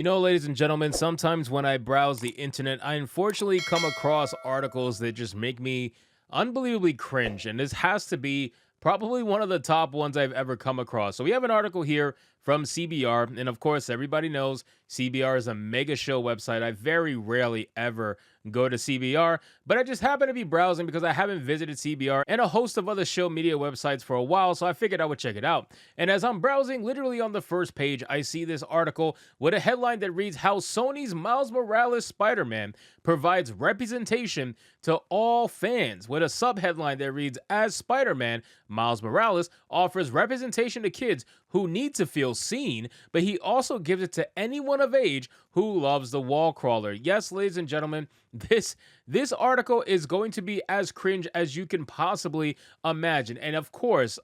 You know, ladies and gentlemen, sometimes when I browse the internet, I unfortunately come across articles that just make me unbelievably cringe. And this has to be probably one of the top ones I've ever come across. So we have an article here from CBR. And of course, everybody knows CBR is a mega show website. I very rarely ever go to CBR, but I just happen to be browsing because I haven't visited CBR and a host of other show media websites for a while, so I figured I would check it out. And as I'm browsing, literally on the first page, I see this article with a headline that reads how Sony's Miles Morales Spider-Man provides representation to all fans, with a subheadline that reads, as Spider-Man, Miles Morales offers representation to kids who need to feel seen, but he also gives it to anyone of age who loves the wall crawler. Yes, ladies and gentlemen, this article is going to be as cringe as you can possibly imagine. And of course,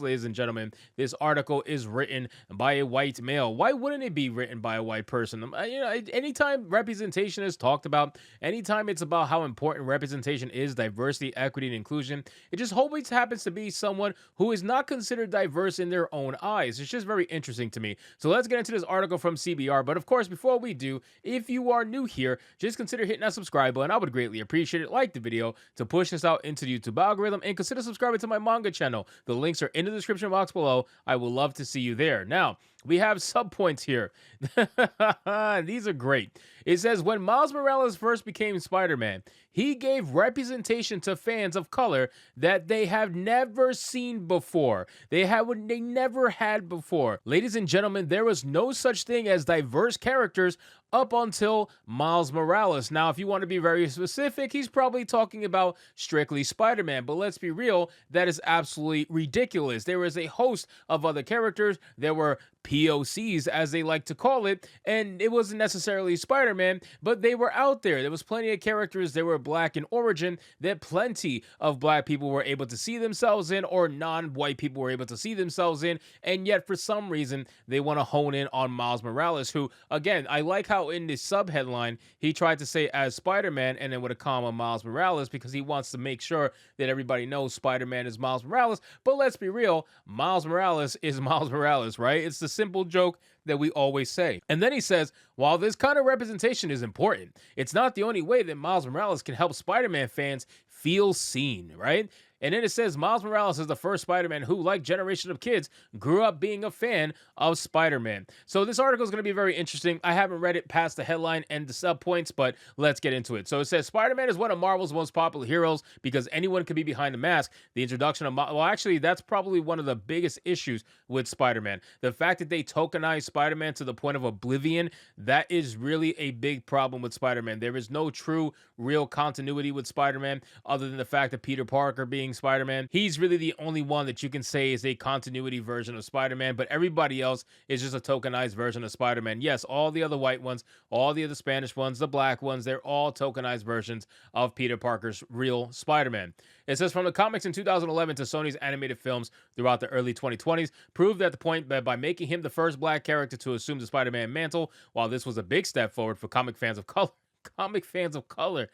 ladies and gentlemen, this article is written by a white male. Why wouldn't it be written by a white person? Anytime representation is talked about, anytime it's about how important representation is, diversity, equity, and inclusion, it just always happens to be someone who is not considered diverse in their own eyes. It's just very interesting to me. So let's get into this article from CBR. But of course, before we do, if you are new here, just consider hitting that subscribe button. I would greatly appreciate it. Like the video to push this out into the YouTube algorithm, and consider subscribing to my manga channel. The links are in the description box below. I will love to see you there. Now, we have subpoints here. These are great. It says, when Miles Morales first became Spider-Man, he gave representation to fans of color that they have never seen before. They never had before. Ladies and gentlemen, there was no such thing as diverse characters up until Miles Morales. Now, if you want to be very specific, he's probably talking about strictly Spider-Man, but let's be real, that is absolutely ridiculous. There is a host of other characters. There were POCs, as they like to call it, and it wasn't necessarily Spider-Man, but they were out there. There was plenty of characters that were black in origin that plenty of black people were able to see themselves in, or non-white people were able to see themselves in, and yet for some reason they want to hone in on Miles Morales, who, again, I like how in the sub-headline he tried to say as Spider-Man and then with a comma Miles Morales, because he wants to make sure that everybody knows Spider-Man is Miles Morales. But let's be real, Miles Morales is Miles Morales, right? It's the simple joke that we always say. And then he says, while this kind of representation is important, it's not the only way that Miles Morales can help Spider-Man fans feel seen, right? And then it says Miles Morales is the first Spider-Man who, like generation of kids, grew up being a fan of Spider-Man. So this article is going to be very interesting. I haven't read it past the headline and the subpoints, but let's get into it. So it says Spider-Man is one of Marvel's most popular heroes because anyone can be behind the mask. The introduction of well, actually, that's probably one of the biggest issues with Spider-Man. The fact that they tokenize Spider-Man to the point of oblivion, that is really a big problem with Spider-Man. There is no true, real continuity with Spider-Man other than the fact that Peter Parker being Spider-Man, he's really the only one that you can say is a continuity version of Spider-Man, but everybody else is just a tokenized version of Spider-Man. Yes, all the other white ones, all the other Spanish ones, the black ones, they're all tokenized versions of Peter Parker's real Spider-Man. It says, from the comics in 2011 to Sony's animated films throughout the early 2020s, proved at the point that by making him the first black character to assume the Spider-Man mantle, while this was a big step forward for comic fans of color, comic fans of color.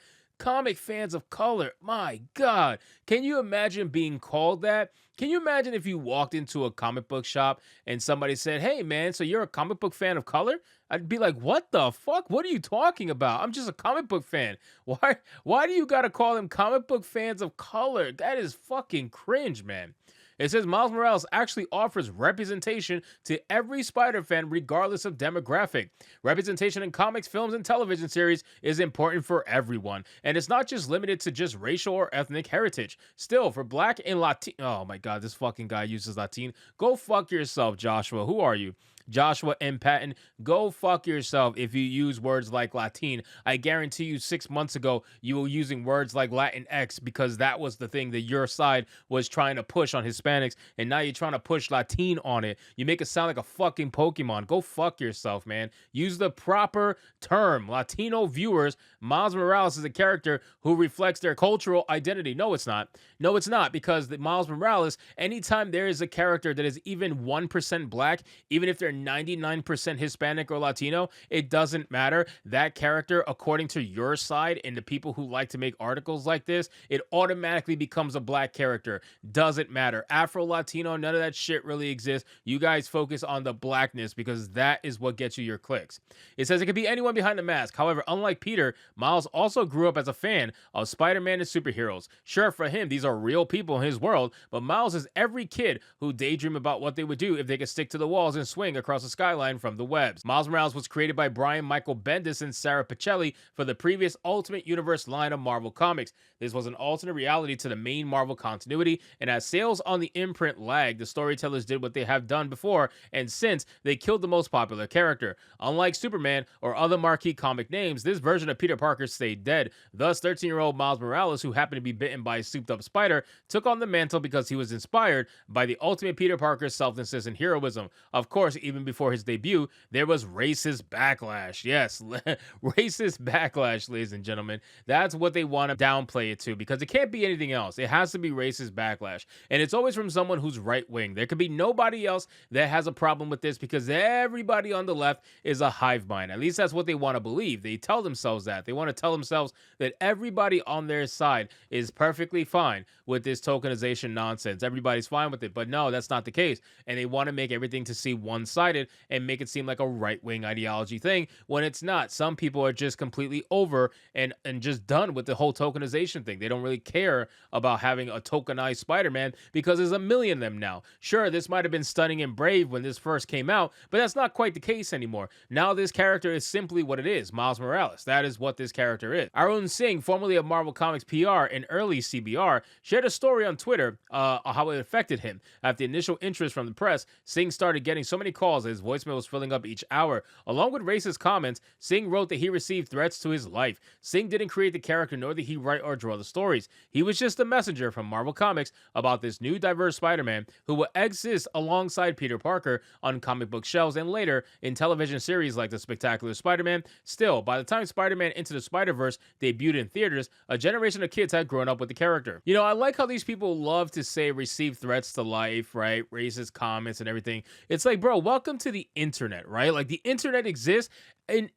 My God. Can you imagine being called that? Can you imagine if you walked into a comic book shop and somebody said, hey, man, so you're a comic book fan of color? I'd be like, what the fuck? What are you talking about? I'm just a comic book fan. Why do you got to call them comic book fans of color? That is fucking cringe, man. It says Miles Morales actually offers representation to every Spider fan regardless of demographic. Representation in comics, films, and television series is important for everyone, and it's not just limited to just racial or ethnic heritage. Still, for black and Latino, oh my God, this fucking guy uses Latino. Go fuck yourself, Joshua. Who are you? Joshua M. Patton, go fuck yourself if you use words like Latine. I guarantee you 6 months ago, you were using words like Latinx because that was the thing that your side was trying to push on Hispanics, and now you're trying to push Latine on it. You make it sound like a fucking Pokemon. Go fuck yourself, man. Use the proper term. Latino viewers, Miles Morales is a character who reflects their cultural identity. No, it's not. No, it's not, because the Miles Morales, anytime there is a character that is even 1% black, even if they're 99% Hispanic or Latino, it doesn't matter. That character, according to your side and the people who like to make articles like this, it automatically becomes a black character. Doesn't matter. Afro, Latino, none of that shit really exists. You guys focus on the blackness because that is what gets you your clicks. It says it could be anyone behind the mask. However, unlike Peter, Miles also grew up as a fan of Spider-Man and superheroes. Sure, for him, these are real people in his world, but Miles is every kid who daydream about what they would do if they could stick to the walls and swing across the skyline from the webs. Miles Morales was created by Brian Michael Bendis and Sarah Pichelli for the previous Ultimate Universe line of Marvel Comics. This was an alternate reality to the main Marvel continuity, and as sales on the imprint lagged, the storytellers did what they have done before, and since they killed the most popular character. Unlike Superman or other marquee comic names, this version of Peter Parker stayed dead. Thus, 13-year-old Miles Morales, who happened to be bitten by a souped-up spider, took on the mantle because he was inspired by the ultimate Peter Parker's selflessness and heroism. Of course, even before his debut, there was racist backlash. Yes, racist backlash, ladies and gentlemen. That's what they want to downplay it to, because it can't be anything else. It has to be racist backlash. And it's always from someone who's right-wing. There could be nobody else that has a problem with this because everybody on the left is a hive mind. At least that's what they want to believe. They tell themselves that. They want to tell themselves that everybody on their side is perfectly fine with this tokenization nonsense. Everybody's fine with it. But no, that's not the case. And they want to make everything to seem one-sided and make it seem like a right-wing ideology thing when it's not. Some people are just completely over and just done with the whole tokenization thing. They don't really care about having a tokenized Spider-Man because there's a million of them now. Sure, this might have been stunning and brave when this first came out, but that's not quite the case anymore. Now this character is simply what it is, Miles Morales. That is what this character is. Arun Singh, formerly of Marvel Comics PR and early CBR, shared a story on Twitter how it affected him. After initial interest from the press, Singh started getting so many calls that his voicemail was filling up each hour. Along with racist comments, Singh wrote that he received threats to his life. Singh didn't create the character, nor did he write or draw the stories. He was just a messenger from Marvel Comics about this new diverse Spider-Man who will exist alongside Peter Parker on comic book shelves and later in television series like The Spectacular Spider-Man. Still, by the time Spider-Man Into the Spider-Verse debuted in theaters, a generation of kids had grown up with the character. You know, I like how these people love to say receive threats to life, right? Racist comments and everything. It's like, bro, welcome to the internet, right? Like, the internet exists in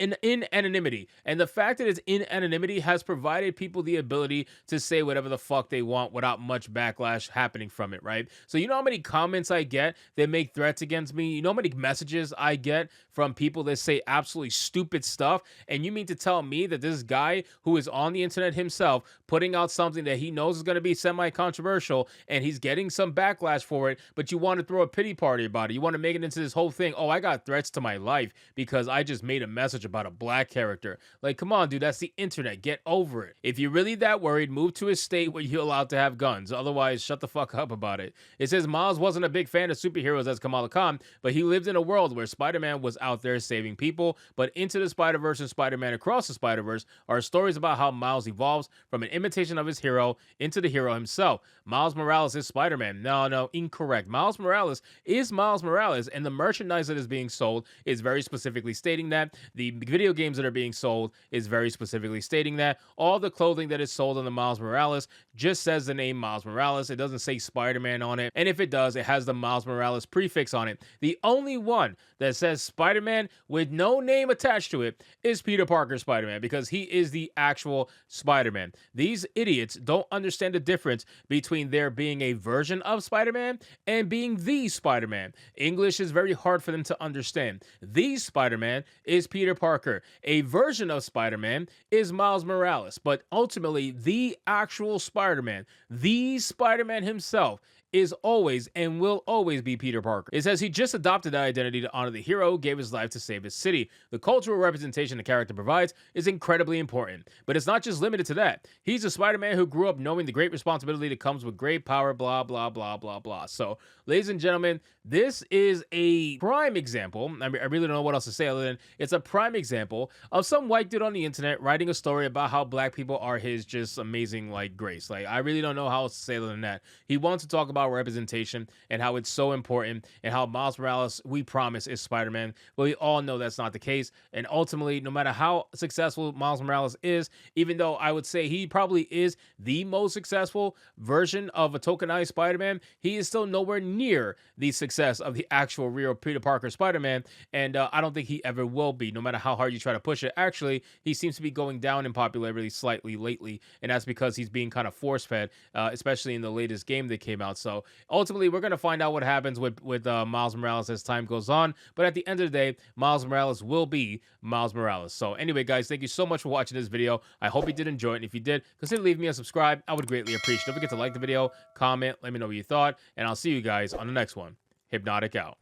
anonymity, and the fact that it's in anonymity has provided people the ability to say whatever the fuck they want without much backlash happening from it, right? So you know how many comments I get that make threats against me? You know how many messages I get from people that say absolutely stupid stuff? And you mean to tell me that this guy who is on the internet himself putting out something that he knows is going to be semi-controversial and he's getting some backlash for it, but you want to throw a pity party about it? You want to make it into this whole thing, oh, I got threats to my life because I just made a message about a black character. Like, come on, dude, that's the internet. Get over it. If you're really that worried, move to a state where you're allowed to have guns. Otherwise, shut the fuck up about it. It says Miles wasn't a big fan of superheroes as Kamala Khan, but he lived in a world where Spider-Man was out there saving people. But Into the Spider-Verse and Spider-Man Across the Spider-Verse are stories about how Miles evolves from an imitation of his hero into the hero himself. Miles Morales is Spider-Man. No, incorrect. Miles Morales is Miles Morales, and the merchandise that is being sold is very specifically stating that. The video games that are being sold is very specifically stating that. All the clothing that is sold on the Miles Morales just says the name Miles Morales. It doesn't say Spider-Man on it. And if it does, it has the Miles Morales prefix on it. The only one that says Spider-Man with no name attached to it is Peter Parker Spider-Man, because he is the actual Spider-Man. These idiots don't understand the difference between there being a version of Spider-Man and being the Spider-Man. English is very hard for them to understand. The Spider-Man is Peter Parker. A version of Spider-Man is Miles Morales, but ultimately the actual Spider-Man, the Spider-Man himself, is always and will always be Peter Parker. It says he just adopted that identity to honor the hero who gave his life to save his city. The cultural representation the character provides is incredibly important, but it's not just limited to that. He's a Spider-Man who grew up knowing the great responsibility that comes with great power, blah, blah, blah, blah, blah. So, ladies and gentlemen, this is a prime example. I really don't know what else to say other than it's a prime example of some white dude on the internet writing a story about how black people are his just amazing, like, grace. Like, I really don't know how else to say other than that. He wants to talk about about representation and how it's so important and how Miles Morales, we promise, is Spider-Man. But we all know that's not the case. And ultimately, no matter how successful Miles Morales is, even though I would say he probably is the most successful version of a tokenized Spider-Man, he is still nowhere near the success of the actual real Peter Parker Spider-Man. And I don't think he ever will be, no matter how hard you try to push it. Actually, he seems to be going down in popularity slightly lately. And that's because he's being kind of force-fed, especially in the latest game that came out. So ultimately, we're going to find out what happens with Miles Morales as time goes on. But at the end of the day, Miles Morales will be Miles Morales. So anyway, guys, thank you so much for watching this video. I hope you did enjoy it. And if you did, consider leaving me a subscribe. I would greatly appreciate it. Don't forget to like the video, comment, let me know what you thought, and I'll see you guys on the next one. Hypnotic out.